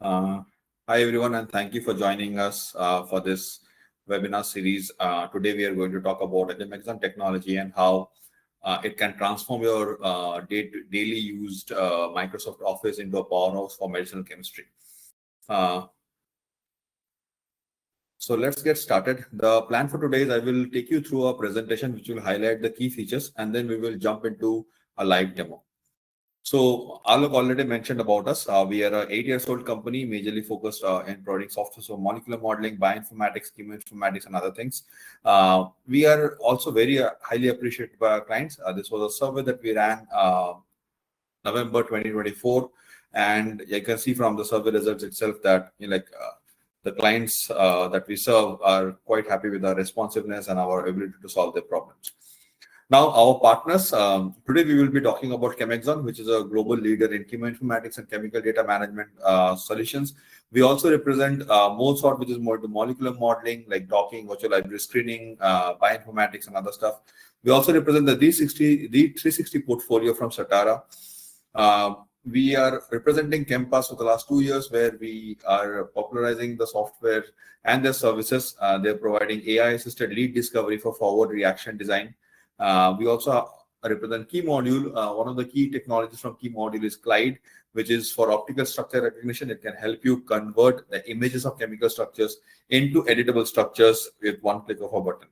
Uh, Hi everyone, and thank you for joining us for this webinar series. Today we are going to talk about Chemaxon technology and how it can transform your daily used Microsoft Office into a powerhouse for medicinal chemistry. Uh, so let's get started. The plan for today is I will take you through a presentation which will highlight the key features, and then we will jump into a live demo. So Alok already mentioned about us. We are an 8 years old company, majorly focused in providing software, so molecular modeling, bioinformatics, chemoinformatics, and other things. We are also very highly appreciated by our clients. This was a survey that we ran November 2024, and you can see from the survey results itself that the clients that we serve are quite happy with our responsiveness and our ability to solve their problems. Now, our partners, today we will be talking about Chemaxon, which is a global leader in chemoinformatics and chemical data management solutions. We also represent Molesort, which is more to molecular modeling, like docking, virtual library screening, bioinformatics, and other stuff. We also represent the D360 portfolio from Satara. We are representing ChemPass for the last 2 years, where we are popularizing the software and their services. They're providing AI-assisted lead discovery for forward reaction design. We also represent Key Module. One of the key technologies from Key Module is Clyde, which is for optical structure recognition. It can help you convert the images of chemical structures into editable structures with one click of a button.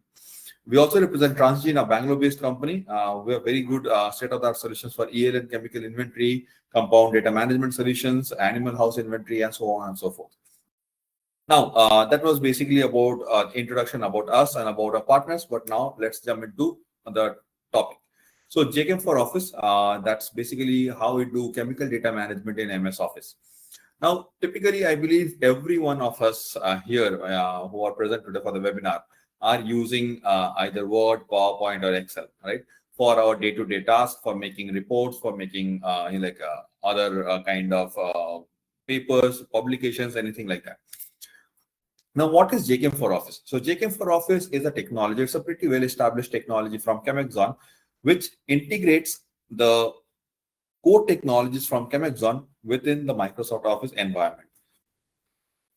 We also represent Transgene, a Bangalore-based company. We have very good state-of-the-art solutions for ELN chemical inventory, compound data management solutions, animal house inventory, and so on and so forth. Now, that was basically about introduction about us and about our partners. But now let's jump into the topic. So JChem for Office, that's basically how we do chemical data management in MS Office. Now, typically, I believe every one of us here who are present today for the webinar are using either Word, PowerPoint, or Excel, right? For our day-to-day tasks, for making reports, for making other kind of papers, publications, anything like that. Now, what is JChem for Office? So JChem for Office is a technology. It's a pretty well-established technology from Chemaxon, which integrates the core technologies from Chemaxon within the Microsoft Office environment.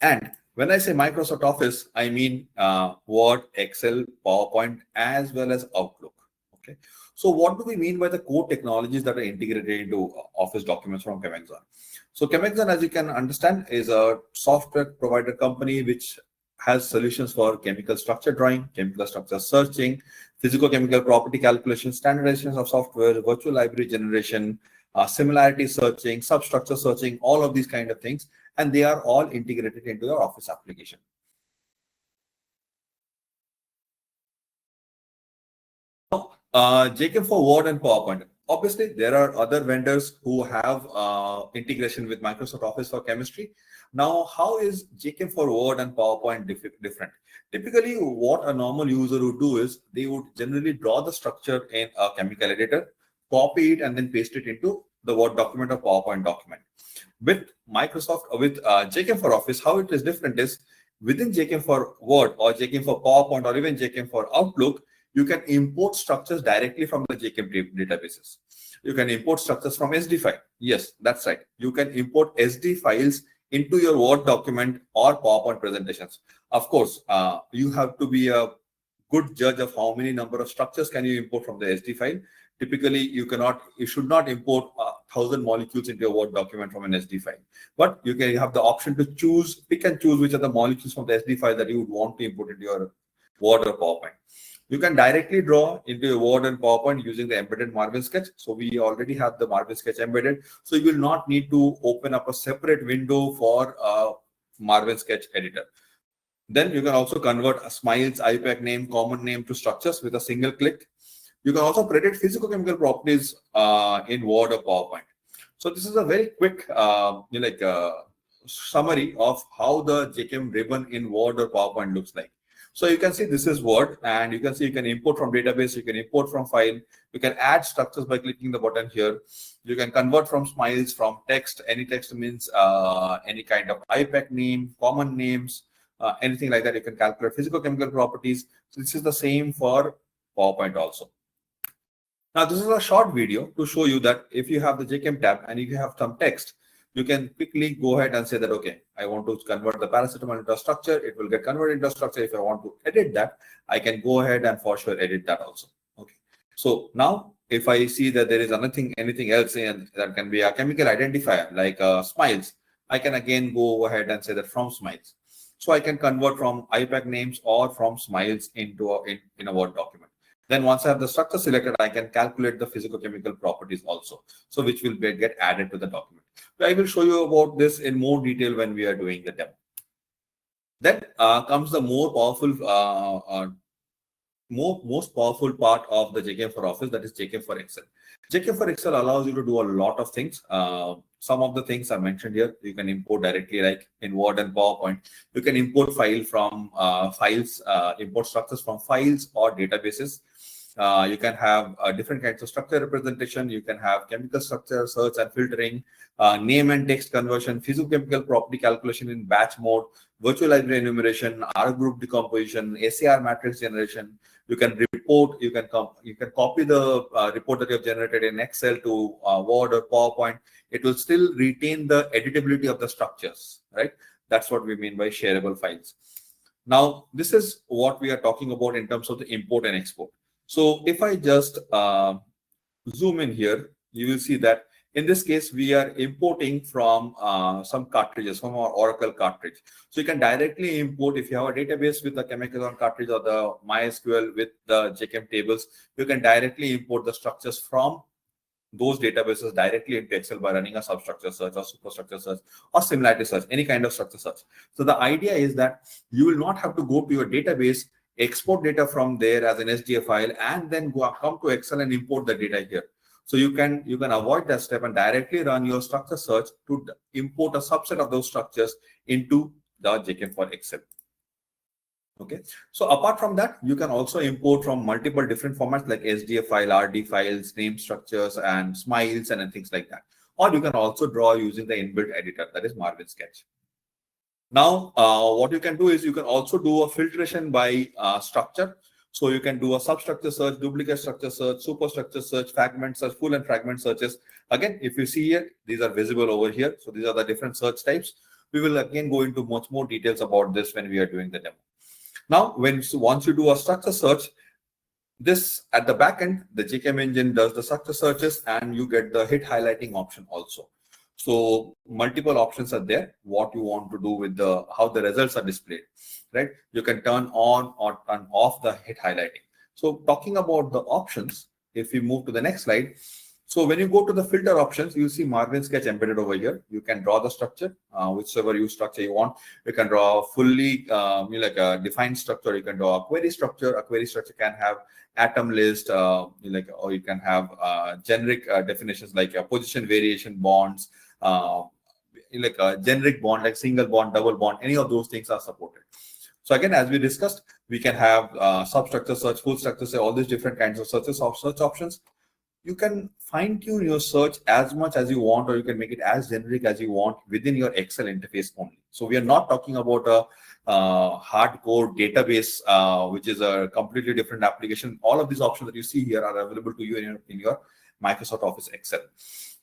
And when I say Microsoft Office, I mean Word, Excel, PowerPoint, as well as Outlook. Okay. So what do we mean by the core technologies that are integrated into Office documents from Chemaxon? So Chemaxon, as you can understand, is a software provider company which has solutions for chemical structure drawing, chemical structure searching, physical-chemical property calculation, standardization of software, virtual library generation, similarity searching, substructure searching, all of these kind of things. And they are all integrated into your Office application. JChem for Word and PowerPoint. Obviously, there are other vendors who have integration with Microsoft Office for chemistry. Now, how is JChem for Word and PowerPoint different? Typically, what a normal user would do is they would generally draw the structure in a chemical editor, copy it, and then paste it into the Word document or PowerPoint document. With JChem for Office, how it is different is within JChem for Word or JChem for PowerPoint or even JChem for Outlook, you can import structures directly from the JChem databases. You can import structures from SD file. Yes, that's right. You can import SD files into your Word document or PowerPoint presentations. Of course, you have to be a good judge of how many number of structures can you import from the SD file. Typically, you should not import 1,000 molecules into a Word document from an SD file. But you have the option to pick and choose which are the molecules from the SD file that you would want to import into your Word or PowerPoint. You can directly draw into your Word and PowerPoint using the embedded Marvin Sketch. So we already have the Marvin Sketch embedded. So you will not need to open up a separate window for a Marvin Sketch editor. Then you can also convert a Smiles, IPAC name, common name to structures with a single click. You can also predict physical-chemical properties in Word or PowerPoint. So this is a very quick summary of how the JChem ribbon in Word or PowerPoint looks like. So you can see this is Word, and you can see you can import from database, you can import from file, you can add structures by clicking the button here. You can convert from Smiles, from text. Any text means any kind of IPAC name, common names, anything like that. You can calculate physical-chemical properties. So this is the same for PowerPoint also. Now, this is a short video to show you that if you have the JChem tab and if you have some text, you can quickly go ahead and say that, okay, I want to convert the paracetamol into a structure. It will get converted into a structure. If I want to edit that, I can go ahead and for sure edit that also. Okay. So now if I see that there is anything else in that can be a chemical identifier like smiles, I can again go ahead and say that from smiles. So I can convert from IPAC names or from smiles into in a Word document. Then once I have the structure selected, I can calculate the physicochemical properties also. So which will get added to the document. So I will show you about this in more detail when we are doing the demo. Then comes the more powerful most powerful part of the JKM for Office, that is JKM for Excel. JKM for Excel allows you to do a lot of things. Some of the things are mentioned here. You can import directly, like in Word and PowerPoint. You can import import structures from files or databases. You can have different kinds of structure representation. You can have chemical structure, search and filtering, name and text conversion, physicochemical property calculation in batch mode, virtual library enumeration, R group decomposition, SAR matrix generation. You can report. You can copy the report that you have generated in Excel to Word or PowerPoint. It will still retain the editability of the structures, right? That's what we mean by shareable files. Now, this is what we are talking about in terms of the import and export. So if I just zoom in here, you will see that in this case, we are importing from some cartridges, from our Oracle cartridge. So you can directly import, if you have a database with the Chemaxon cartridge or the MySQL with the JKM tables, you can directly import the structures from those databases directly into Excel by running a substructure search or superstructure search or similarity search, any kind of structure search. So the idea is that you will not have to go to your database, export data from there as an SDF file, and then come to Excel and import the data here. So you can avoid that step and directly run your structure search to import a subset of those structures into the JKM for Excel. Okay. So apart from that, you can also import from multiple different formats like SDF file, RD files, name structures, and smiles and things like that. Or you can also draw using the inbuilt editor, that is Marvin Sketch. Now, what you can do is you can also do a filtration by structure. So you can do a substructure search, duplicate structure search, superstructure search, fragment search, full and fragment searches. Again, if you see here, these are visible over here. So these are the different search types. We will again go into much more details about this when we are doing the demo. Now, once you do a structure search, this at the back end, the JKM engine does the structure searches and you get the hit highlighting option also. So multiple options are there, what you want to do with how the results are displayed, right? You can turn on or turn off the hit highlighting. So talking about the options, if we move to the next slide. So when you go to the filter options, you see Marvin Sketch embedded over here. You can draw the structure, whichever structure you want. You can draw a fully like a defined structure. You can draw a query structure. A query structure can have atom list, or you can have generic definitions like position variation bonds, like a generic bond, like single bond, double bond. Any of those things are supported. So again, as we discussed, we can have substructure search, full structure search, all these different kinds of search options. You can fine tune your search as much as you want, or you can make it as generic as you want within your Excel interface only. So we are not talking about a hardcore database, which is a completely different application. All of these options that you see here are available to you in your Microsoft Office Excel.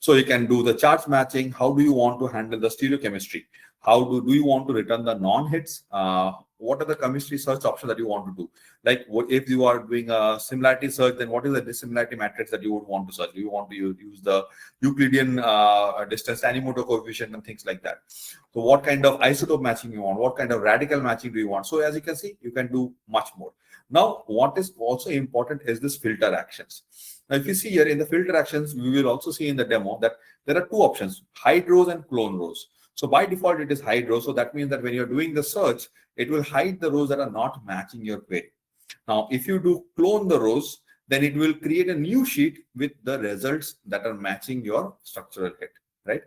So you can do the charge matching. How do you want to handle the stereochemistry? How do you want to return the non-hits? What are the chemistry search options that you want to do? Like, what if you are doing a similarity search, then what is the dissimilarity matrix that you would want to search? Do you want to use the Euclidean distance Tanimoto coefficient and things like that? So what kind of isotope matching you want? What kind of radical matching do you want? So as you can see, you can do much more. Now, what is also important is this filter actions. Now, if you see here in the filter actions, we will also see in the demo that there are two options, hide rows and clone rows. So by default, it is hide rows. So that means that when you're doing the search, it will hide the rows that are not matching your query. Now, if you do clone the rows, then it will create a new sheet with the results that are matching your structural hit, right?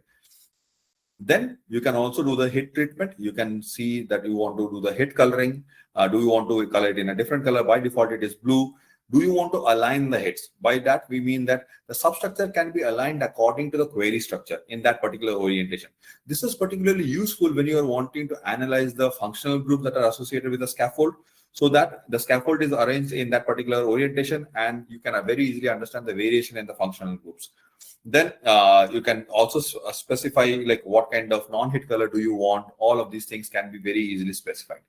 Then you can also do the hit treatment. You can see that you want to do the hit coloring. Do you want to color it in a different color? By default, it is blue. Do you want to align the hits? By that, we mean that the substructure can be aligned according to the query structure in that particular orientation. This is particularly useful when you are wanting to analyze the functional groups that are associated with the scaffold, so that the scaffold is arranged in that particular orientation and you can very easily understand the variation in the functional groups. Then you can also specify like what kind of non-hit color do you want. All of these things can be very easily specified.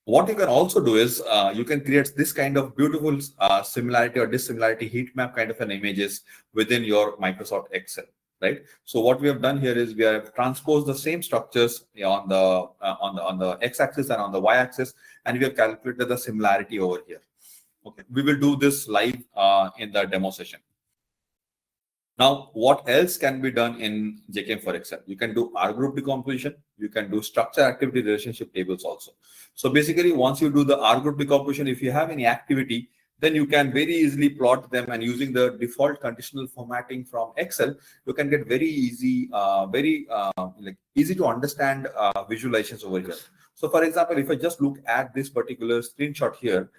What you can also do is you can create this kind of beautiful similarity or dissimilarity heat map kind of an images within your Microsoft Excel, right? So what we have done here is we have transposed the same structures on the x-axis and on the y-axis, and we have calculated the similarity over here. Okay, we will do this live in the demo session. Now, what else can be done in JKM for Excel? You can do R group decomposition. You can do structure activity relationship tables also. So basically, once you do the R group decomposition, if you have any activity, then you can very easily plot them, and using the default conditional formatting from Excel, you can get very easy, like easy to understand visualizations over here. So for example, if I just look at this particular screenshot here,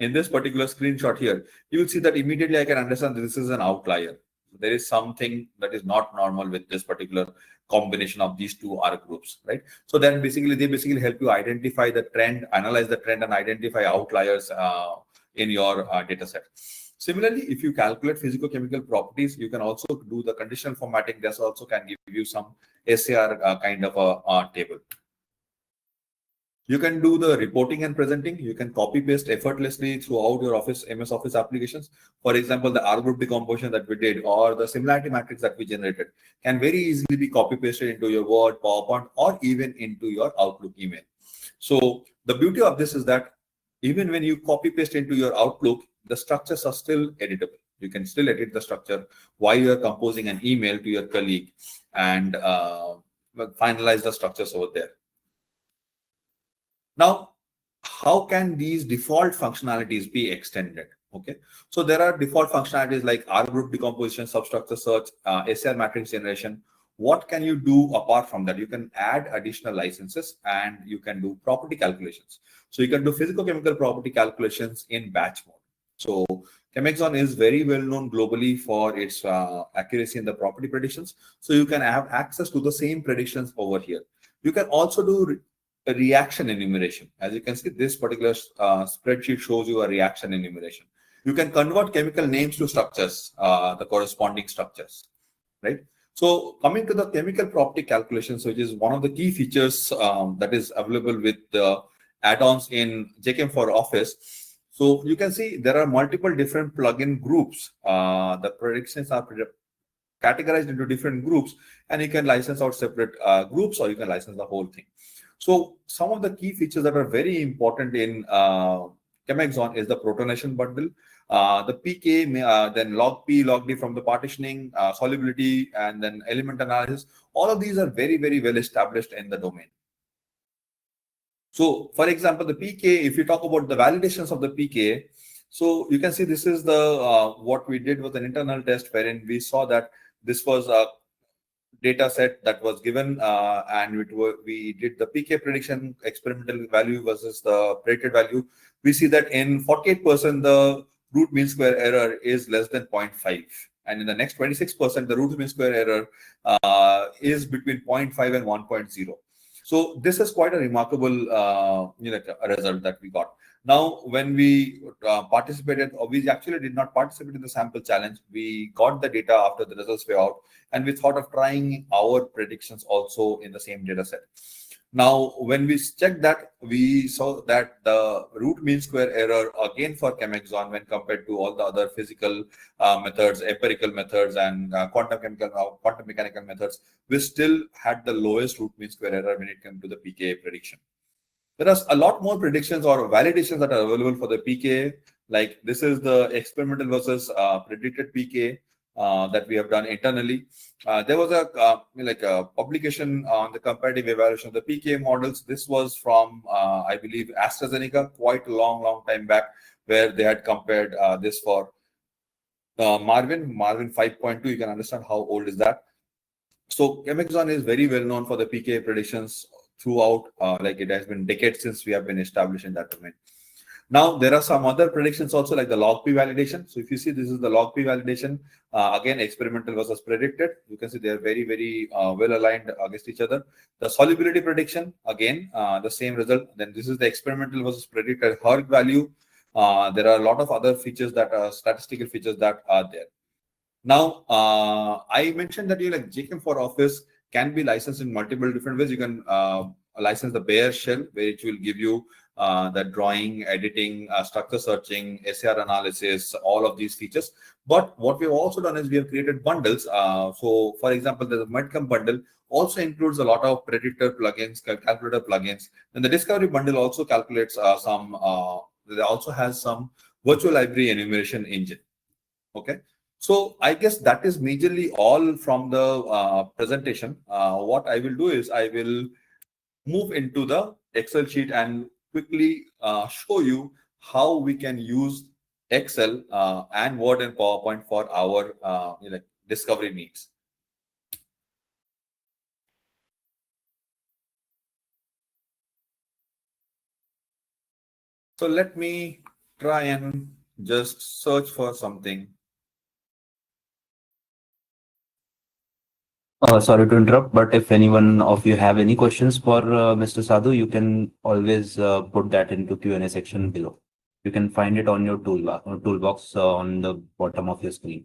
in this particular screenshot here, you will see that immediately I can understand this is an outlier. There is something that is not normal with this particular combination of these two R groups, right? So then basically they help you identify the trend, analyze the trend, and identify outliers in your data set. Similarly, if you calculate physicochemical properties, you can also do the conditional formatting. This also can give you some SAR kind of a table. You can do the reporting and presenting. You can copy paste effortlessly throughout your MS Office applications. For example, the R group decomposition that we did, or the similarity matrix that we generated, can very easily be copy pasted into your Word, PowerPoint, or even into your Outlook email. So the beauty of this is that even when you copy paste into your Outlook, the structures are still editable. You can still edit the structure while you are composing an email to your colleague and finalize the structures over there. Now, how can these default functionalities be extended? Okay, so there are default functionalities like R group decomposition, substructure search, SR matrix generation. What can you do apart from that? You can add additional licenses, and you can do property calculations. So you can do physicochemical property calculations in batch mode. So Chemaxon is very well known globally for its accuracy in the property predictions. So you can have access to the same predictions over here. You can also do a reaction enumeration. As you can see, this particular spreadsheet shows you a reaction enumeration. You can convert chemical names to structures, the corresponding structures, right? So coming to the chemical property calculations, which is one of the key features that is available with the add-ons in JKM for Office. So you can see there are multiple different plugin groups. The predictions are categorized into different groups, and you can license out separate groups, or you can license the whole thing. So some of the key features that are very important in Chemaxon is the protonation bundle, the PK, then log P, log D from the partitioning, solubility, and then element analysis. All of these are very, very well established in the domain. So for example, the PK, if you talk about the validations of the PK, so you can see this is the what we did with an internal test wherein we saw that this was a data set that was given, and we did the PK prediction, experimental value versus the predicted value. We see that in 48%, the root mean square error is less than 0.5. And in the next 26%, the root mean square error is between 0.5 and 1.0. So this is quite a remarkable a result that we got. Now, when we participated, or we actually did not participate in the sample challenge, we got the data after the results were out, and we thought of trying our predictions also in the same data set. Now, when we checked that, we saw that the root mean square error, again for Chemaxon, when compared to all the other physical methods, empirical methods, and quantum mechanical methods, we still had the lowest root mean square error when it came to the PK prediction. There are a lot more predictions or validations that are available for the PK. Like this is the experimental versus predicted PK that we have done internally. There was a publication on the comparative evaluation of the PK models. This was from I believe AstraZeneca, quite a long time back, where they had compared this for Marvin 5.2. You can understand how old is that. So Chemaxon is very well known for the PK predictions throughout, like it has been decades since we have been established in that domain. Now, there are some other predictions also, like the log P validation. So if you see, this is the log P validation, again, experimental versus predicted. You can see they are very well aligned against each other. The solubility prediction, again, the same result. Then this is the experimental versus predicted Herc value. There are a lot of other features that are statistical features that are there. Now, I mentioned that like JChem for Office can be licensed in multiple different ways. You can license the bare shell, which will give you the drawing, editing, structure searching, SAR analysis, all of these features. But what we've also done is we have created bundles. So, for example, the Medcom bundle also includes a lot of predictor plugins, calculator plugins. And the Discovery bundle also calculates it also has some virtual library enumeration engine. Okay. So I guess that is majorly all from the presentation. What I will do is I will move into the Excel sheet and quickly show you how we can use Excel and Word and PowerPoint for our discovery needs. So let me try and just search for something. Sorry to interrupt, but if anyone of you have any questions for Mr. Sadhu, you can always put that into Q&A section below. You can find it on your toolbox on the bottom of your screen.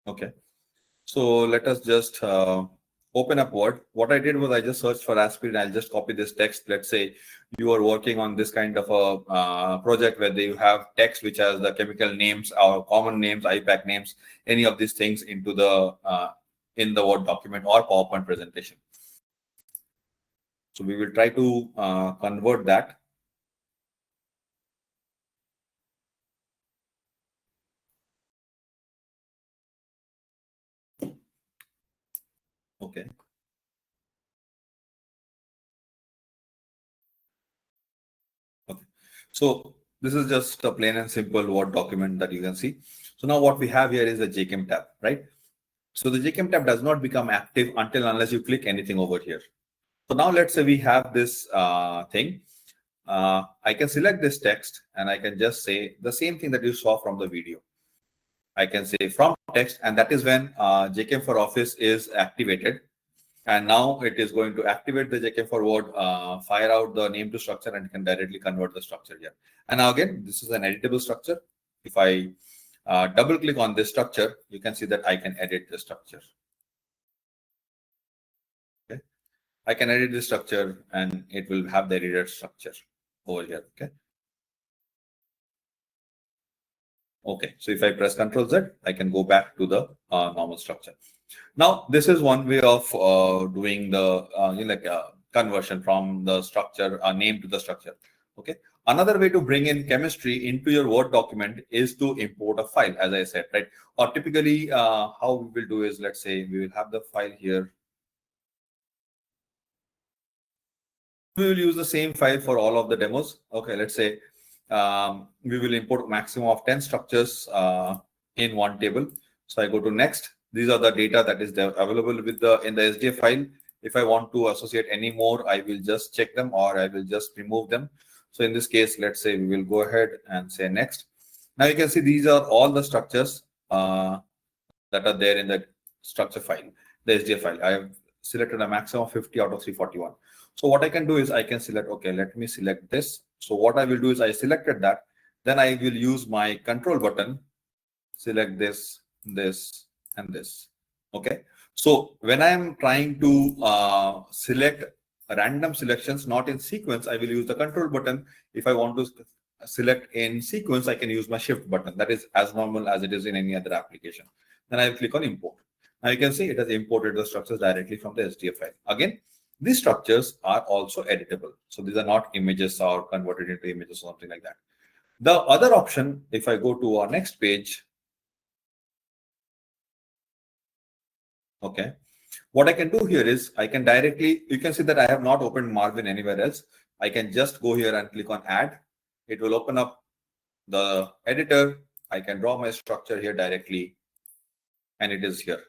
Okay. So let us just open up Word. What I did was I just searched for aspirin. I'll just copy this text. Let's say you are working on this kind of a project where you have text which has the chemical names or common names, IPAC names, any of these things into the in the Word document or PowerPoint presentation. So we will try to convert that. Okay. Okay. So this is just a plain and simple Word document that you can see. So now what we have here is the JChem tab, right? So the JChem tab does not become active unless you click anything over here. So now let's say we have this thing. I can select this text and I can just say the same thing that you saw from the video. I can say from text, and that is when JChem for Office is activated. And now it is going to activate the JChem for Word, fire out the name to structure, and can directly convert the structure here. And now again, this is an editable structure. If I double click on this structure, you can see that I can edit the structure. Okay. I can edit the structure and it will have the edited structure over here. Okay. Okay. So if I press Ctrl Z, I can go back to the normal structure. Now, this is one way of doing the conversion from the structure name to the structure. Okay. Another way to bring in chemistry into your Word document is to import a file, as I said, right? Or typically, how we will do is, let's say we will have the file here. We will use the same file for all of the demos. Okay, let's say we will import maximum of 10 structures in one table. So I go to next. These are the data that is available with in the SDF file. If I want to associate any more, I will just check them or I will just remove them. So in this case, let's say we will go ahead and say next. Now you can see these are all the structures that are there in the structure file, the SDF file. I have selected a maximum of 50 out of 341. So what I can do is I can select, okay, let me select this. So what I will do is I selected that. Then I will use my control button, select this, this, and this. Okay. So when I am trying to select random selections, not in sequence, I will use the control button. If I want to select in sequence, I can use my shift button. That is as normal as it is in any other application. Then I will click on import. Now you can see it has imported the structures directly from the SDF file. Again, these structures are also editable. So these are not images or converted into images or something like that. The other option, if I go to our next page, okay, what I can do here is I can directly, you can see that I have not opened Marvin anywhere else. I can just go here and click on add. It will open up the editor. I can draw my structure here directly and it is here.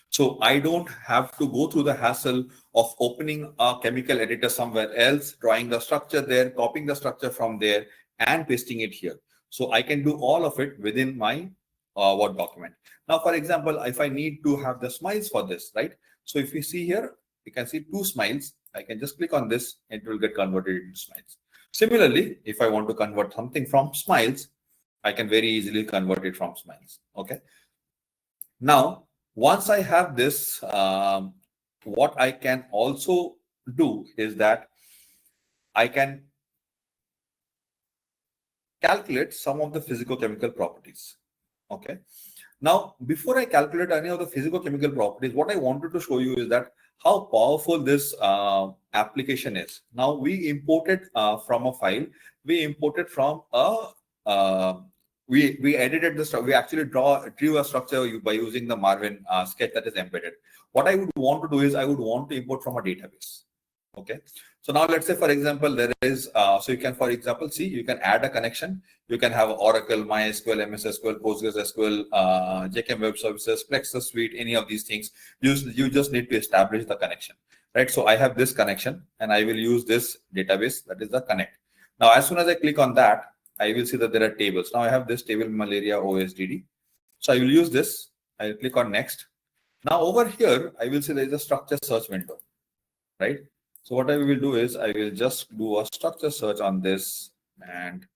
So I don't have to go through the hassle of opening a chemical editor somewhere else, drawing the structure there, copying the structure from there, and pasting it here. So I can do all of it within my Word document. Now, for example, if I need to have the smiles for this, right? So if you see here, you can see two smiles. I can just click on this and it will get converted into smiles. Similarly, if I want to convert something from smiles, I can very easily convert it from smiles. Okay. Now, once I have this, what I can also do is that I can calculate some of the physicochemical properties. Okay. Now, before I calculate any of the physicochemical properties, what I wanted to show you is that how powerful this application is. Now, we imported from a file. We imported from a we edited the structure. We actually drew a structure by using the Marvin sketch that is embedded. What I would want to do is I would want to import from a database. Okay. So now let's say, for example, there is, so you can, for example, see, you can add a connection. You can have Oracle, MySQL, MS SQL, PostgreSQL, JKM Web Services, Plexus Suite, any of these things. You just need to establish the connection, right? So I have this connection and I will use this database, that is the connect. Now, as soon as I click on that, I will see that there are tables. Now I have this table malaria OSDD. So I will use this. I will click on next. Now over here, I will see there is a structure search window, right? So what I will do is I will just do a structure search on this, and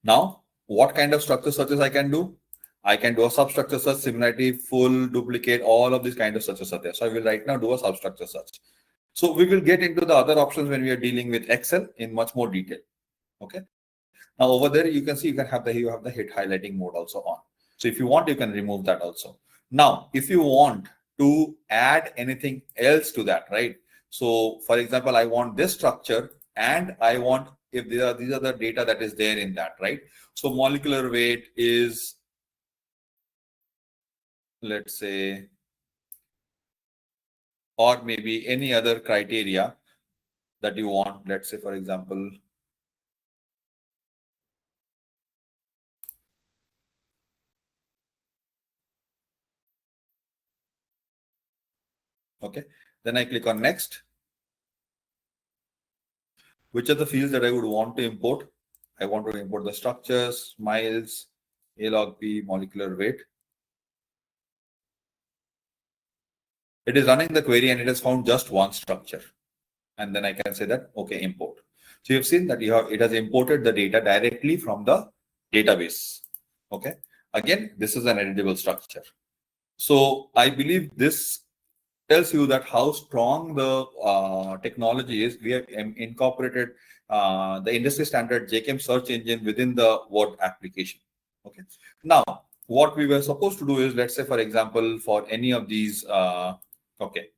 now what kind of structure searches I can do? I can do a substructure search, similarity, full, duplicate, all of these kind of searches are there. So I will right now do a substructure search. So we will get into the other options when we are dealing with Excel in much more detail. Okay. Now over there, you can see you have the hit highlighting mode also on. So if you want, you can remove that also. Now, if you want to add anything else to that, right? So for example, I want this structure and I want, if these are the data that is there in that, right? So molecular weight is, let's say, or maybe any other criteria that you want. Let's say, for example, okay. Then I click on next. Which are the fields that I would want to import? I want to import the structures, miles, A log P, molecular weight. It is running the query and it has found just one structure. And then I can say that, okay, import. So you've seen that it has imported the data directly from the database. Okay. Again, this is an editable structure. So I believe this tells you that how strong the technology is. We have incorporated the industry standard JKM search engine within the Word application. Okay. Now, what we were supposed to do is, let's say, for example, for any of these, okay.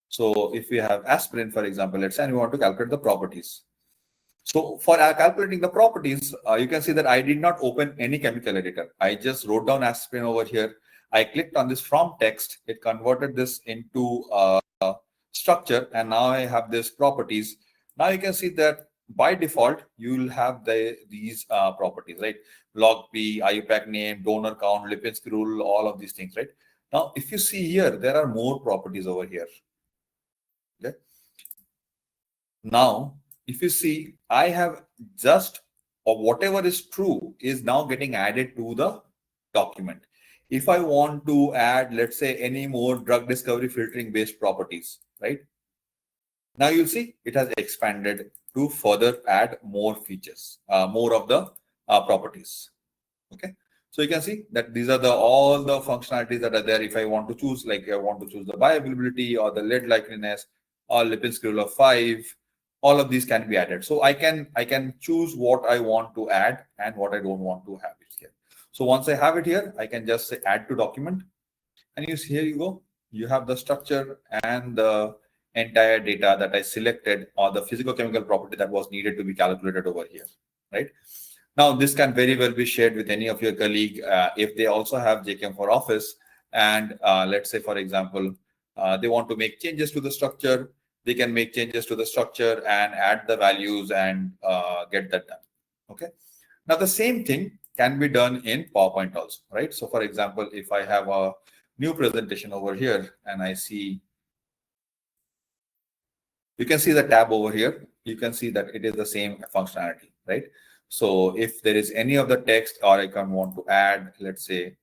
So if we have aspirin, for example, let's say, and we want to calculate the properties. So for calculating the properties, you can see that I did not open any chemical editor. I just wrote down aspirin over here. I clicked on this from text. It converted this into structure, and now I have this properties. Now you can see that by default, you will have these properties, right? Log P, IUPAC name, donor count, Lipinski rule, all of these things, right? Now, if you see here, there are more properties over here. Okay. Now, if you see, I have just, or whatever is true is now getting added to the document. If I want to add, let's say, any more drug discovery filtering based properties, right? Now you'll see it has expanded to further add more features, more of the properties. Okay. So you can see that these are all the functionalities that are there. If I want to choose, like I want to choose the bioavailability or the lead likeliness or Lipinski rule of 5, all of these can be added. So I can choose what I want to add and what I don't want to have it here. So once I have it here, I can just say add to document, and here you go. You have the structure and the entire data that I selected, or the physicochemical property that was needed to be calculated over here, right? Now, this can very well be shared with any of your colleague if they also have JKM for Office. And let's say, for example, they want to make changes to the structure. They can make changes to the structure and add the values and get that done. Okay. Now, the same thing can be done in PowerPoint also, right? So, for example, if I have a new presentation over here and I see, you can see the tab over here. You can see that it is the same functionality, right? So if there is any of the text, or I can want to add, let's say,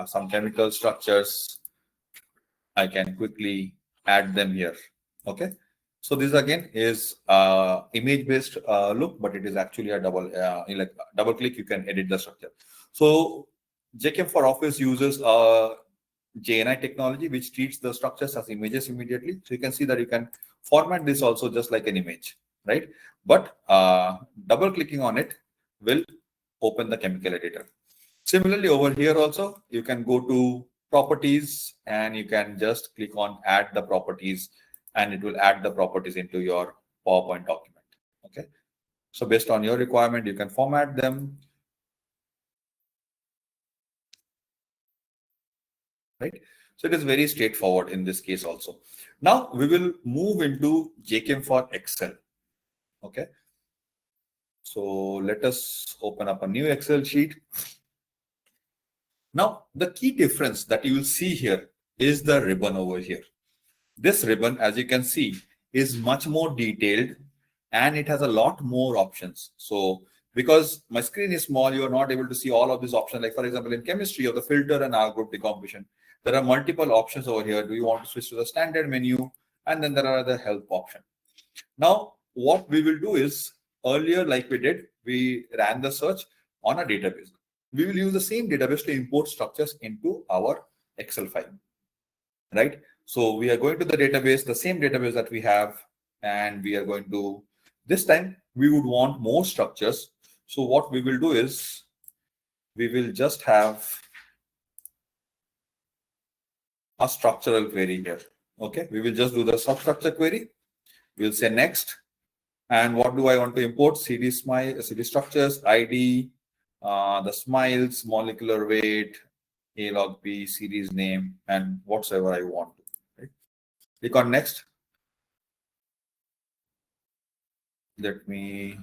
some chemical structures. I can quickly add them here. Okay. So this again is image based look, but it is actually a like double click, you can edit the structure. So JKM for Office uses JNI technology, which treats the structures as images immediately. So you can see that you can format this also just like an image, right? But double clicking on it will open the chemical editor. Similarly, over here also, you can go to properties and you can just click on add the properties, and it will add the properties into your PowerPoint document. Okay. So based on your requirement, you can format them. Right. So it is very straightforward in this case also. Now we will move into JKM for Excel. Okay. So let us open up a new Excel sheet. Now, the key difference that you will see here is the ribbon over here. This ribbon, as you can see, is much more detailed and it has a lot more options. So because my screen is small, you are not able to see all of these options. Like for example, in chemistry of the filter and R group decomposition, there are multiple options over here. Do you want to switch to the standard menu? And then there are the help option. Now, what we will do is earlier, like we did, we ran the search on a database. We will use the same database to import structures into our Excel file, right? So we are going to the database, the same database that we have, and we are going to, this time we would want more structures. So what we will do is we will just have a structural query here. Okay, we will just do the substructure query. We'll say next. And what do I want to import? CD structures, ID, the smiles, molecular weight, A log P, series name, and whatsoever I want to. Right? Click on next. Let me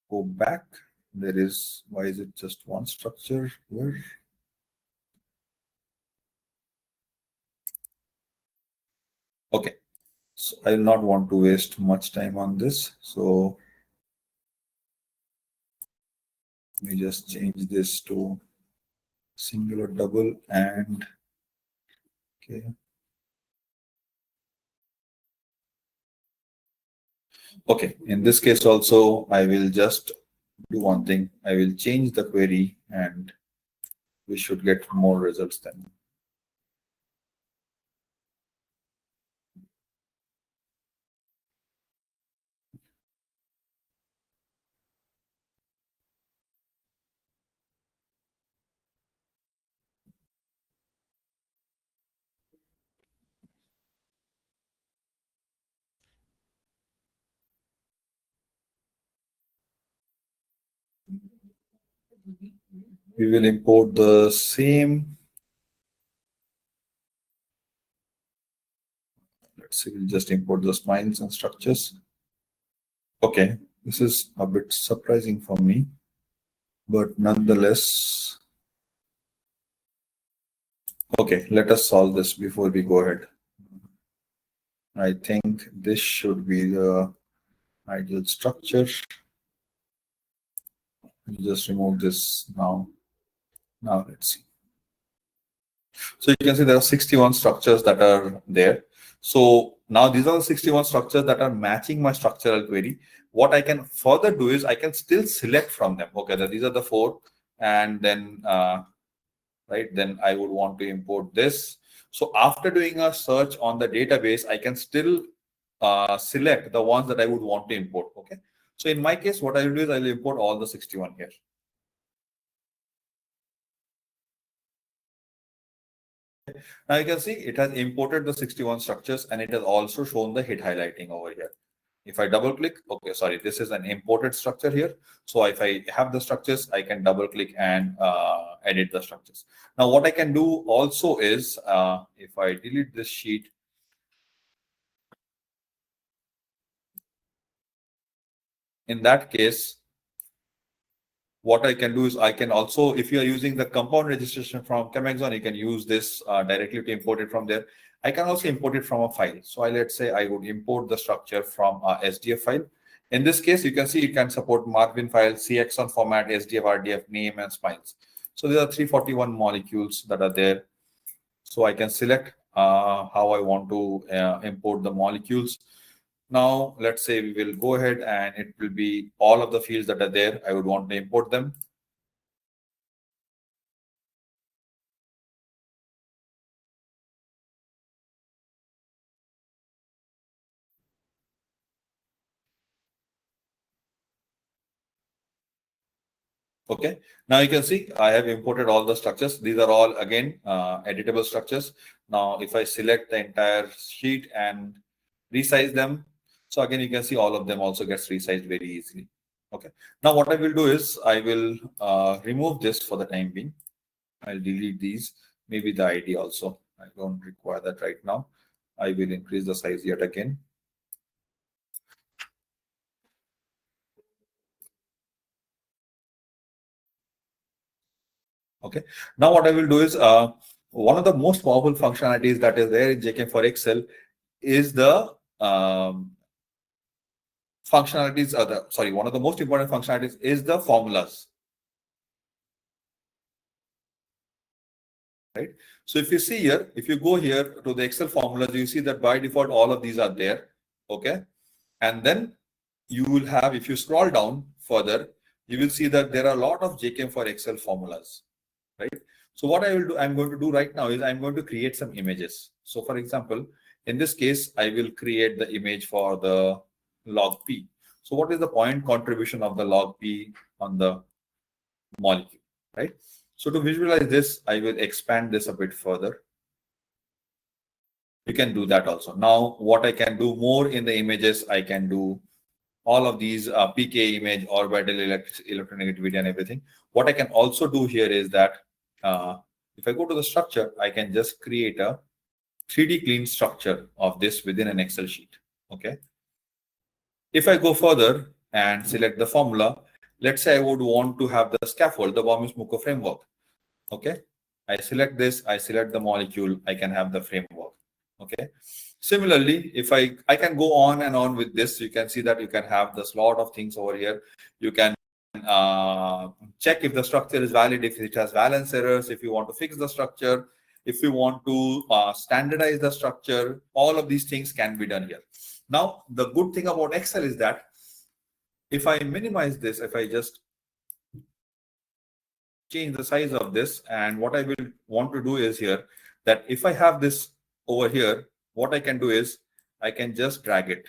go back. There is, why is it just one structure here? Okay. So I will not want to waste much time on this. So we just change this to singular, double, and okay. Okay, in this case also, I will just do one thing. I will change the query and we should get more results then. We will import the same. Let's see, we'll just import the smiles and structures. Okay, this is a bit surprising for me, but nonetheless. Okay, let us solve this before we go ahead. I think this should be the ideal structure. Just remove this now. Now let's see. So you can see there are 61 structures that are there. So now these are the 61 structures that are matching my structural query. What I can further do is I can still select from them. Okay, these are the 4, and then right, then I would want to import this. So after doing a search on the database, I can still select the ones that I would want to import. Okay, so in my case, what I will do is I will import all the 61 here. Now you can see it has imported the 61 structures and it has also shown the hit highlighting over here. If I double click, okay, sorry, this is an imported structure here. So if I have the structures, I can double click and edit the structures. Now what I can do also is if I delete this sheet, in that case, what I can do is I can also, if you are using the compound registration from Chemaxon, you can use this directly to import it from there. I can also import it from a file. So let's say I would import the structure from a SDF file. In this case, you can see it can support Marvin file, CXON format, SDF, RDF, name, and smiles. So there are 341 molecules that are there. So I can select how I want to import the molecules. Now, let's say we will go ahead and it will be all of the fields that are there. I would want to import them. Okay, now you can see I have imported all the structures. These are all again editable structures. Now, if I select the entire sheet and resize them, so again you can see all of them also gets resized very easily. Okay, now what I will do is I will remove this for the time being. I'll delete these, maybe the ID also. I don't require that right now. I will increase the size yet again. Okay. Now what I will do is one of the most powerful functionalities that is there in JKM for Excel is the functionalities. One of the most important functionalities is the formulas. Right. So if you see here, if you go here to the Excel formulas, you see that by default all of these are there. Okay. And then you will have, if you scroll down further, you will see that there are a lot of JKM for Excel formulas. Right. So what I will do, I'm going to do right now is I'm going to create some images. So for example, in this case, I will create the image for the log P. So what is the point contribution of the log P on the molecule, right? So to visualize this, I will expand this a bit further. You can do that also. Now, what I can do more in the images, I can do all of these PK image, orbital electronegativity and everything. What I can also do here is that if I go to the structure, I can just create a 3D clean structure of this within an Excel sheet. Okay. If I go further and select the formula, let's say I would want to have the scaffold, the Bomis-Muko framework. Okay. I select this, I select the molecule, I can have the framework. Okay. Similarly, if I can go on and on with this, you can see that you can have this lot of things over here. You can check if the structure is valid, if it has valence errors, if you want to fix the structure, if you want to standardize the structure, all of these things can be done here. Now, the good thing about Excel is that if I minimize this, if I just change the size of this, and what I will want to do is here, that if I have this over here, what I can do is I can just drag it,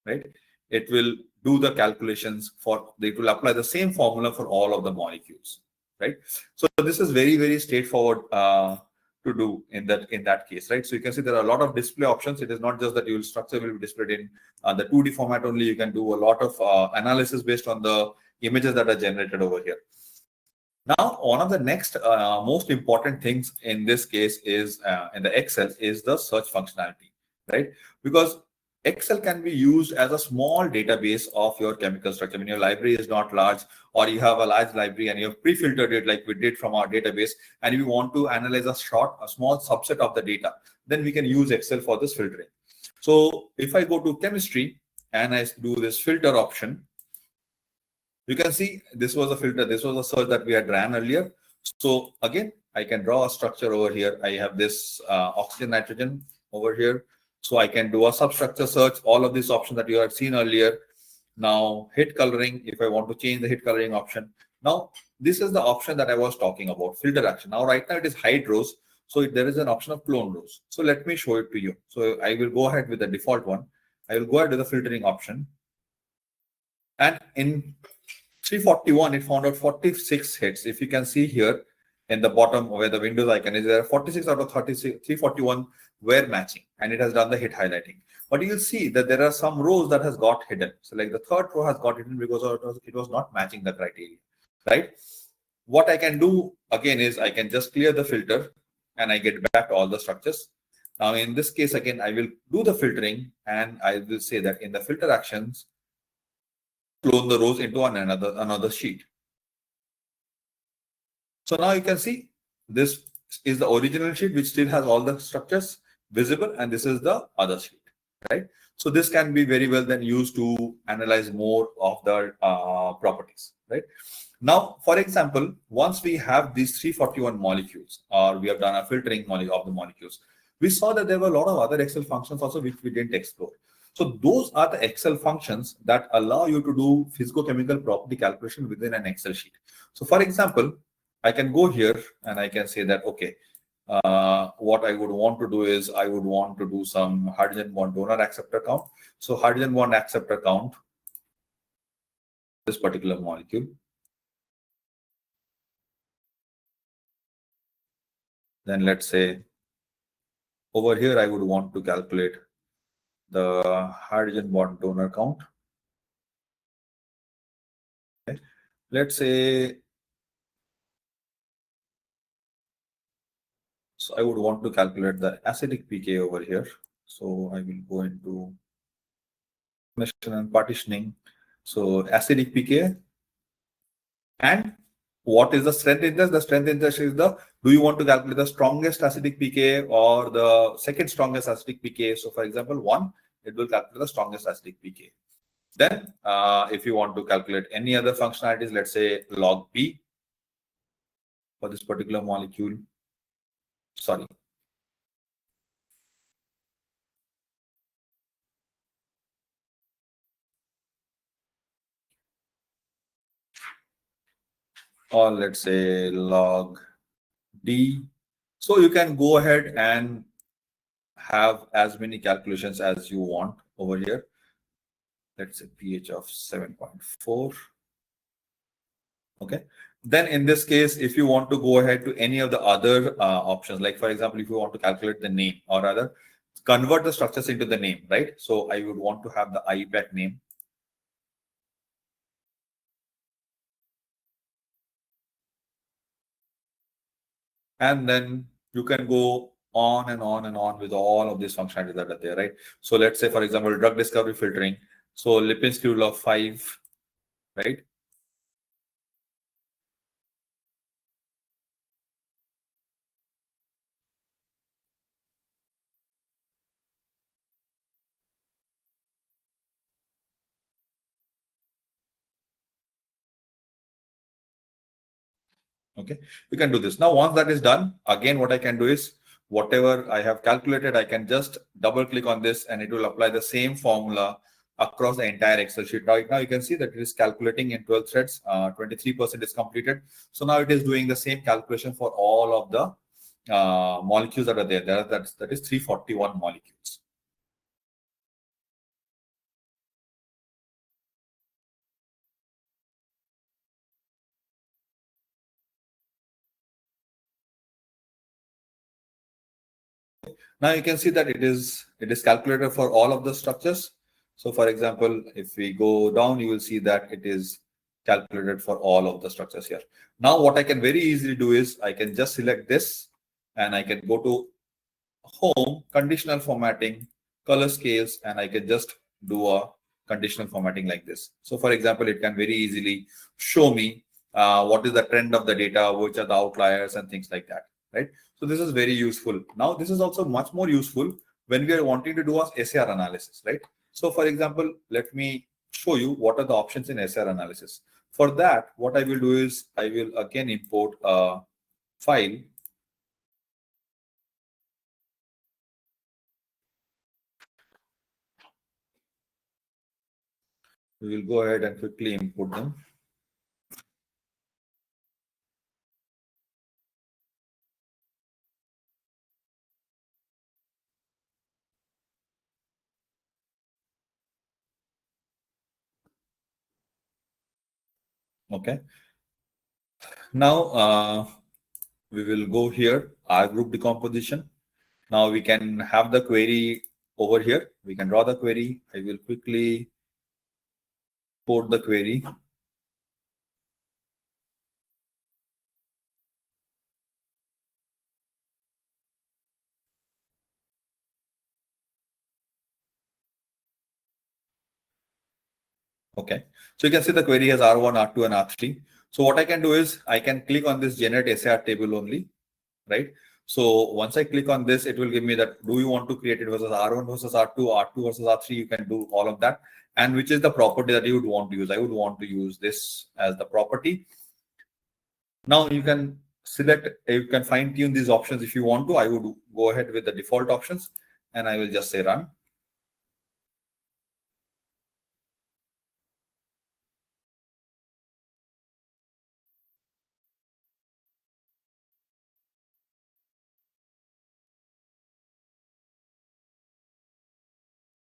right? It will do the calculations it will apply the same formula for all of the molecules, right? So this is very, very straightforward to do in that case, right? So you can see there are a lot of display options. It is not just that your structure will be displayed in the 2D format only. You can do a lot of analysis based on the images that are generated over here. Now, one of the next most important things in this case is in the Excel is the search functionality, right? Because Excel can be used as a small database of your chemical structure. When your library is not large, or you have a large library and you have pre-filtered it like we did from our database, and you want to analyze a small subset of the data, then we can use Excel for this filtering. So if I go to chemistry and I do this filter option, you can see this was a filter. This was a search that we had ran earlier. So again, I can draw a structure over here. I have this oxygen, nitrogen over here. So I can do a substructure search, all of these options that you had seen earlier. Now hit coloring, if I want to change the hit coloring option. Now, this is the option that I was talking about, filter action. Now, right now it is hide rows. So there is an option of clone rows. So let me show it to you. So I will go ahead with the default one. I will go ahead with the filtering option. And in 341, it found out 46 hits. If you can see here in the bottom where the Windows icon is, there are 46 out of 36, 341 were matching, and it has done the hit highlighting. But you'll see that there are some rows that has got hidden. So like the third row has got hidden because it was not matching the criteria, right? What I can do again is I can just clear the filter and I get back to all the structures. Now in this case, again, I will do the filtering and I will say that in the filter actions, clone the rows into another sheet. So now you can see this is the original sheet which still has all the structures visible, and this is the other sheet, right? So this can be very well then used to analyze more of the properties, right? Now, for example, once we have these 341 molecules, or we have done a filtering of the molecules, we saw that there were a lot of other Excel functions also which we didn't explore. So those are the Excel functions that allow you to do physicochemical property calculation within an Excel sheet. So for example, I can go here and I can say that, okay, what I would want to do is I would want to do some hydrogen bond donor acceptor count. So hydrogen bond acceptor count, this particular molecule. Then let's say over here, I would want to calculate the hydrogen bond donor count. Okay. Let's say, so I would want to calculate the acidic pK over here. So I will go into definition and partitioning. So acidic pK, and what is the strength index? The strength index is the, do you want to calculate the strongest acidic pK or the second strongest acidic pK? So for example, 1, it will calculate the strongest acidic pK. Then if you want to calculate any other functionalities, let's say log P for this particular molecule. Sorry. Or let's say log D. So you can go ahead and have as many calculations as you want over here. Let's say pH of 7.4. Okay. Then in this case, if you want to go ahead to any of the other options, like for example, if you want to calculate the name or rather convert the structures into the name, right? So I would want to have the IUPAC name. And then you can go on and on and on with all of these functionalities that are there, right? So let's say, for example, drug discovery filtering. So Lipinski rule of 5, right? Okay, you can do this. Now, once that is done, again, what I can do is whatever I have calculated, I can just double click on this and it will apply the same formula across the entire Excel sheet. Right now, you can see that it is calculating in 12 threads, 23% is completed. So now it is doing the same calculation for all of the molecules that are there. That is 341 molecules. Now you can see that it is calculated for all of the structures. So for example, if we go down, you will see that it is calculated for all of the structures here. Now what I can very easily do is I can just select this and I can go to home, conditional formatting, color scales, and I can just do a conditional formatting like this. So for example, it can very easily show me what is the trend of the data, which are the outliers and things like that, right? So this is very useful. Now, this is also much more useful when we are wanting to do a SAR analysis, right? So for example, let me show you what are the options in SAR analysis. For that, what I will do is I will again import a file. We will go ahead and quickly import them. Okay. Now we will go here, R group decomposition. Now we can have the query over here. We can draw the query. I will quickly import the query. Okay, so you can see the query has R1, R2, and R3. So what I can do is I can click on this generate SAR table only, right? So once I click on this, it will give me that, do you want to create it versus R1 versus R2, R2 versus R3? You can do all of that. And which is the property that you would want to use? I would want to use this as the property. Now you can select, you can fine tune these options if you want to. I would go ahead with the default options and I will just say run.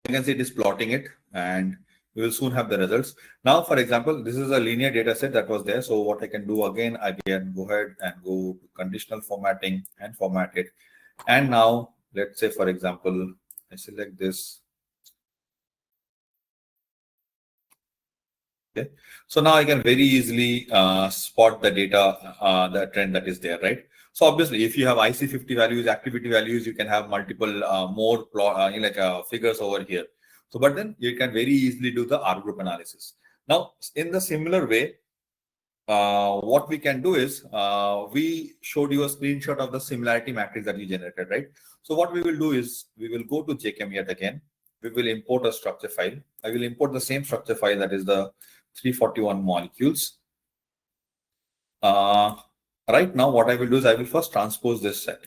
You can see it is plotting it and we will soon have the results. Now, for example, this is a linear data set that was there. So what I can do again, I can go ahead and go to conditional formatting and format it. And now let's say, for example, I select this. Okay. So now I can very easily spot the data, the trend that is there, right? So obviously, if you have IC50 values, activity values, you can have multiple more plot, figures over here. So, but then you can very easily do the R group analysis. Now, in the similar way, what we can do is we showed you a screenshot of the similarity matrix that you generated, right? So what we will do is we will go to JChem yet again. We will import a structure file. I will import the same structure file, that is the 341 molecules. Right now, what I will do is I will first transpose this set.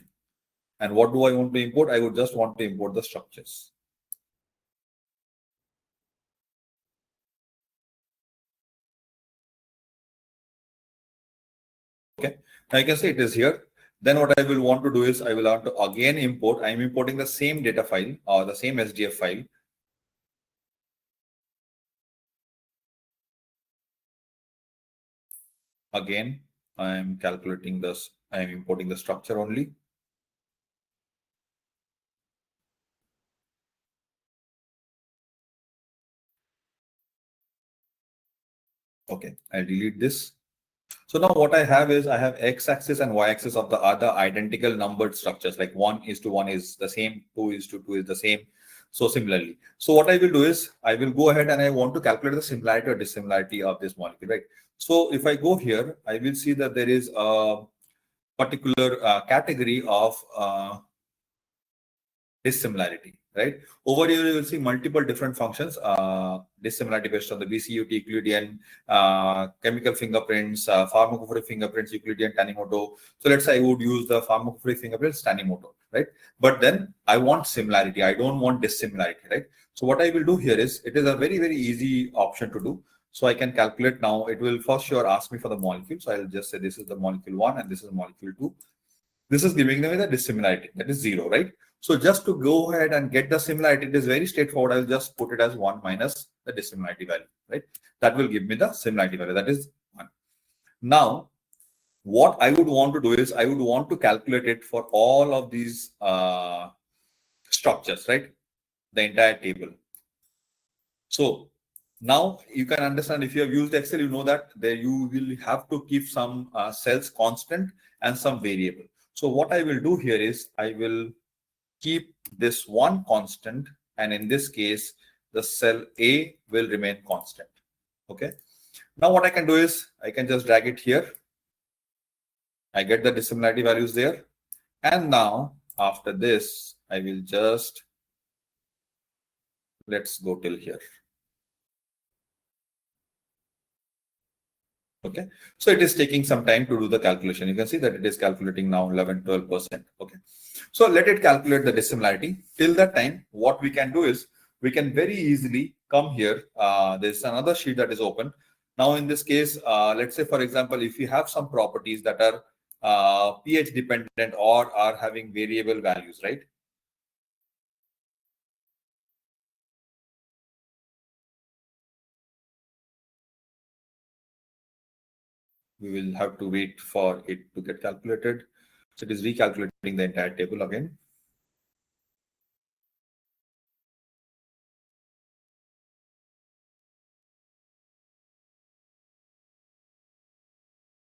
And what do I want to import? I would just want to import the structures. Okay, now you can see it is here. Then what I will want to do is I will want to again import. I am importing the same data file or the same SDF file. Again, I am calculating this. I am importing the structure only. Okay, I'll delete this. So now what I have is I have x-axis and y-axis of the other identical numbered structures, like 1:1 is the same, 2:2 is the same. So similarly, so what I will do is I will go ahead and I want to calculate the similarity or dissimilarity of this molecule, right? So if I go here, I will see that there is a particular category of dissimilarity, right? Over here, you will see multiple different functions, dissimilarity based on the BCUT, Euclidean, chemical fingerprints, pharmacophoric fingerprints, Euclidean, Tanimoto. So let's say I would use the pharmacophoric fingerprints, Tanimoto, right? But then I want similarity. I don't want dissimilarity, right? So what I will do here is, it is a very, very easy option to do. So I can calculate now. It will first sure ask me for the molecule. So I'll just say this is the molecule 1 and this is molecule 2. This is giving them the dissimilarity, that is 0, right? So just to go ahead and get the similarity, it is very straightforward. I'll just put it as 1 minus the dissimilarity value, right? That will give me the similarity value, that is 1. Now, what I would want to do is I would want to calculate it for all of these structures, right? The entire table. So now you can understand, if you have used Excel, you know that there you will have to keep some cells constant and some variable. So what I will do here is I will keep this one constant, and in this case, the cell A will remain constant. Okay. Now what I can do is I can just drag it here. I get the dissimilarity values there. And now after this, I will just, let's go till here. Okay, so it is taking some time to do the calculation. You can see that it is calculating now 11-12%. Okay, so let it calculate the dissimilarity. Till that time, what we can do is we can very easily come here. There's another sheet that is open. Now in this case, let's say, for example, if you have some properties that are pH dependent or are having variable values, right? We will have to wait for it to get calculated. So it is recalculating the entire table again.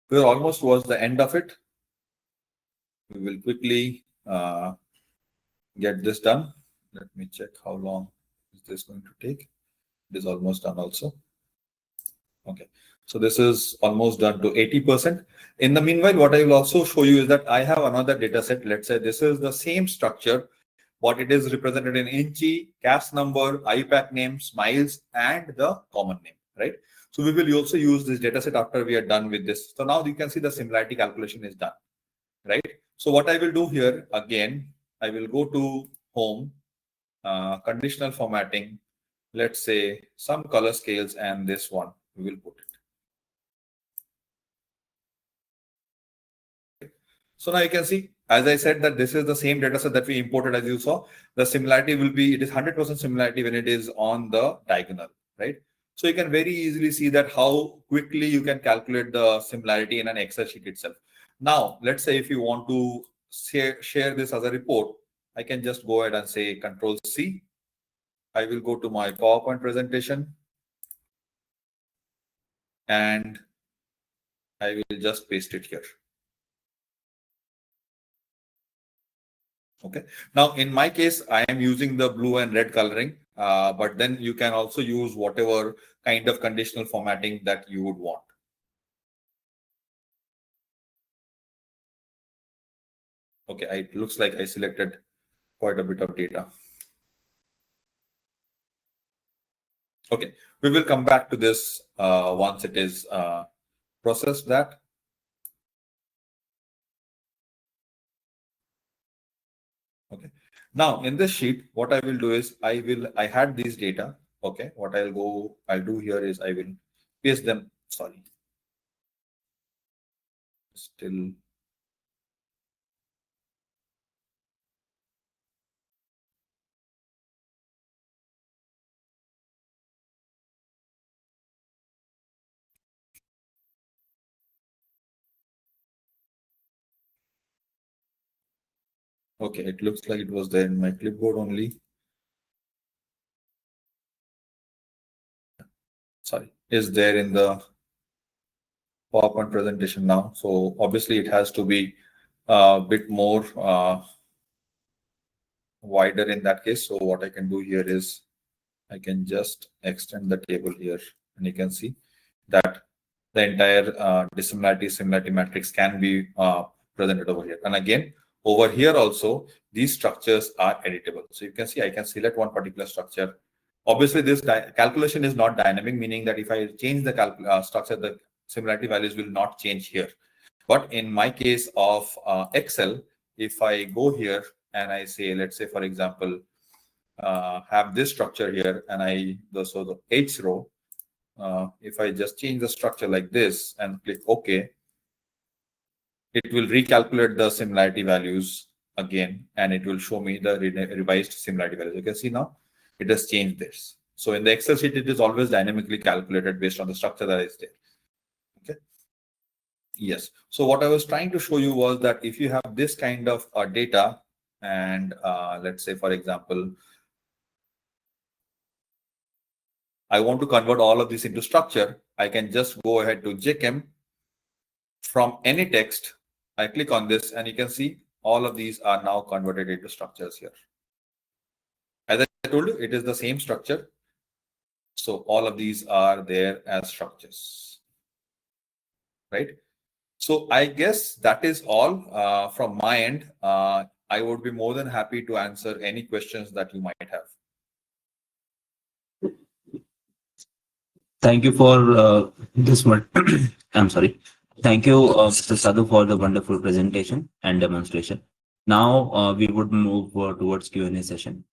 We're almost towards the end of it. We will quickly get this done. Let me check how long is this going to take. It is almost done also. Okay, so this is almost done to 80%. In the meanwhile, what I will also show you is that I have another data set. Let's say this is the same structure, but it is represented in INCHI, CAS number, IPAC name, SMILES, and the common name, right? So we will also use this data set after we are done with this. So now you can see the similarity calculation is done, right? So what I will do here again, I will go to home, conditional formatting, let's say some color scales, and this one we will put it. So now you can see, as I said, that this is the same data set that we imported. As you saw, the similarity will be, it is 100% similarity when it is on the diagonal, right? So you can very easily see that how quickly you can calculate the similarity in an Excel sheet itself. Now, let's say if you want to share this as a report, I can just go ahead and say Control C. I will go to my PowerPoint presentation and I will just paste it here. Okay. Now, in my case, I am using the blue and red coloring, but then you can also use whatever kind of conditional formatting that you would want. Okay, it looks like I selected quite a bit of data. Okay, we will come back to this once it is processed that. Okay. Now in this sheet, what I will do is I had these data. Okay. What I'll do here is I will paste them. Sorry. Still. Okay. It looks like it was there in my clipboard only. Sorry. Is there in the PowerPoint presentation now. So obviously it has to be a bit more wider in that case. So what I can do here is I can just extend the table here, and you can see that the entire dissimilarity matrix can be presented over here. And again, over here also, these structures are editable. So you can see I can select one particular structure. Obviously, this calculation is not dynamic, meaning that if I change the structure, the similarity values will not change here. But in my case of Excel, if I go here and I say, let's say, for example, have this structure here, and so the H row, if I just change the structure like this and click OK, it will recalculate the similarity values again, and it will show me the revised similarity values. You can see now it has changed this. So in the Excel sheet, it is always dynamically calculated based on the structure that is there. Okay. Yes. So what I was trying to show you was that if you have this kind of data, and let's say, for example, I want to convert all of this into structure, I can just go ahead to JChem. From any text, I click on this, and you can see all of these are now converted into structures here. As I told you, it is the same structure. So all of these are there as structures, right? So I guess that is all from my end. I would be more than happy to answer any questions that you might have. Thank you for this one. I'm sorry. Thank you, Mr. Sadhu, for the wonderful presentation and demonstration. Now we would move towards Q&A session.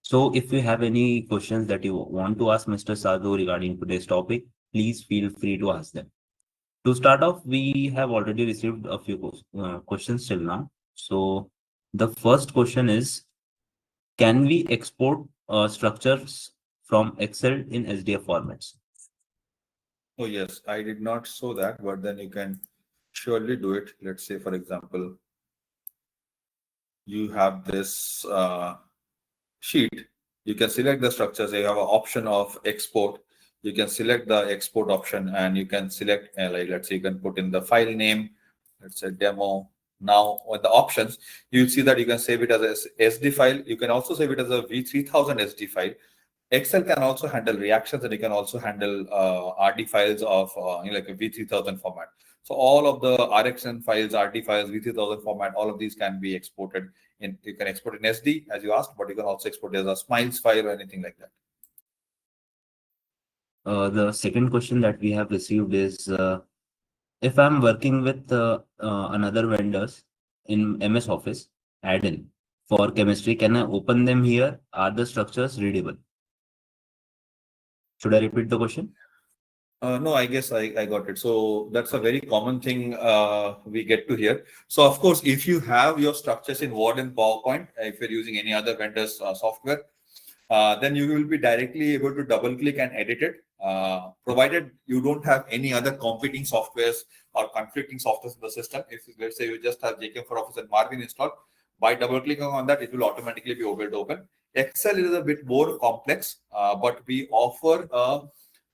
So if you have any questions that you want to ask Mr. Sadhu regarding today's topic, please feel free to ask them. To start off, we have already received a few questions till now. So the first question is, can we export structures from Excel in SDF formats? Oh, yes, I did not show that, but then you can surely do it. Let's say, for example, you have this sheet. You can select the structures. You have an option of export. You can select the export option, and you can select, like, let's say you can put in the file name, let's say demo. Now, with the options, you'll see that you can save it as a SD file. You can also save it as a V3000 SD file. Excel can also handle reactions, and you can also handle RD files of like a V3000 format. So all of the RxN files, RD files, V3000 format, all of these can be exported. You can export in SD as you asked, but you can also export it as a Smiles file or anything like that. The second question that we have received is, if I'm working with another vendors in MS Office add-in for chemistry, can I open them here? Are the structures readable? Should I repeat the question? No, I guess I got it. So that's a very common thing we get to hear. So of course, if you have your structures in Word and PowerPoint, if you're using any other vendor's software, then you will be directly able to double click and edit it, provided you don't have any other competing softwares or conflicting softwares in the system. If let's say you just have JKM for Office and Marvin installed, by double clicking on that, it will automatically be able to open. Excel is a bit more complex, but we offer a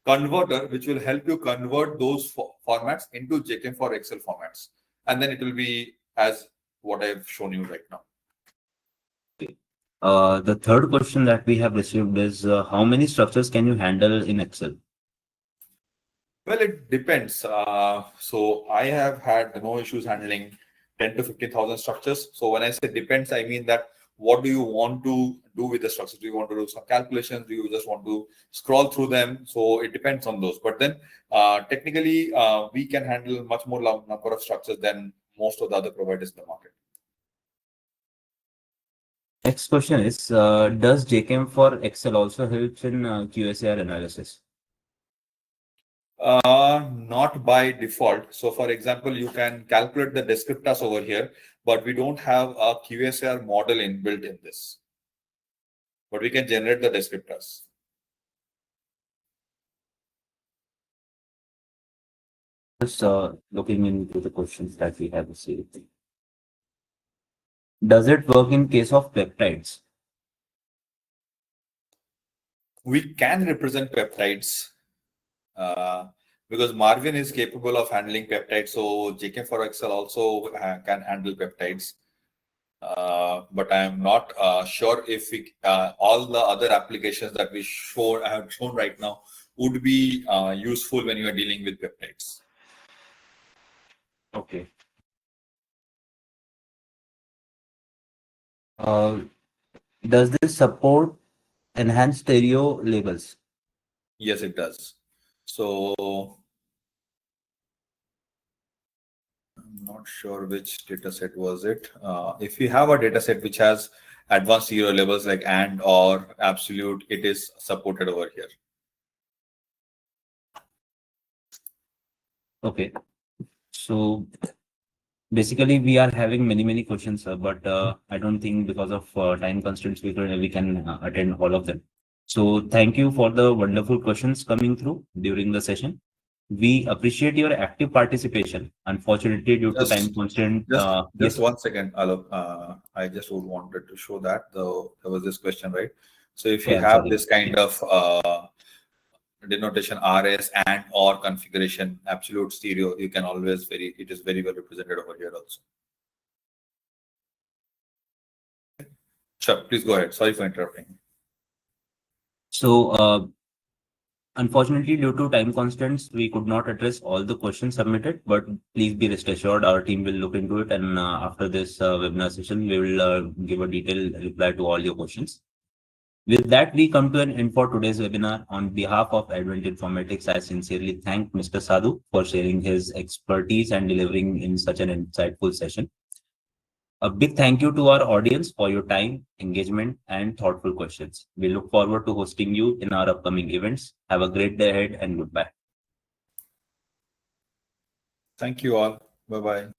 converter which will help you convert those formats into JKM for Excel formats, and then it will be as what I've shown you right now. The third question that we have received is, how many structures can you handle in Excel? Well, it depends. So I have had no issues handling 10 to 15,000 structures. So when I say depends, I mean that what do you want to do with the structures? Do you want to do some calculations? Do you just want to scroll through them? So it depends on those. But then technically, we can handle much more number of structures than most of the other providers in the market. Next question is, does JKM for Excel also helps in QSAR analysis? Not by default. So for example, you can calculate the descriptors over here, but we don't have a QSAR model inbuilt in this. But we can generate the descriptors. Just looking into the questions that we have received. Does it work in case of peptides? We can represent peptides because Marvin is capable of handling peptides. So JK for Excel also can handle peptides. But I am not sure if we, all the other applications that we have shown right now would be useful when you are dealing with peptides. Okay. Does this support enhanced stereo labels? Yes, it does. So I'm not sure which data set was it. If you have a data set which has advanced stereo labels like AND or absolute, it is supported over here. Okay. So basically, we are having many questions, but I don't think because of time constraints we can attend all of them. So thank you for the wonderful questions coming through during the session. We appreciate your active participation. Unfortunately, due to time constraint, Just yes. 1 second, Alok. I just wanted to show that there was this question, right? So if you Yeah, have sorry. this kind of denotation RS and or configuration absolute stereo, you can always it is very well represented over here also. Sure, please go ahead. Sorry for interrupting. So unfortunately, due to time constraints, we could not address all the questions submitted, but please be rest assured our team will look into it, and after this webinar session, we will give a detailed reply to all your questions. With that, we come to an end for today's webinar. On behalf of Advent Informatics, I sincerely thank Mr. Sadhu for sharing his expertise and delivering in such an insightful session. A big thank you to our audience for your time, engagement, and thoughtful questions. We look forward to hosting you in our upcoming events. Have a great day ahead and goodbye. Thank you all. Bye-bye.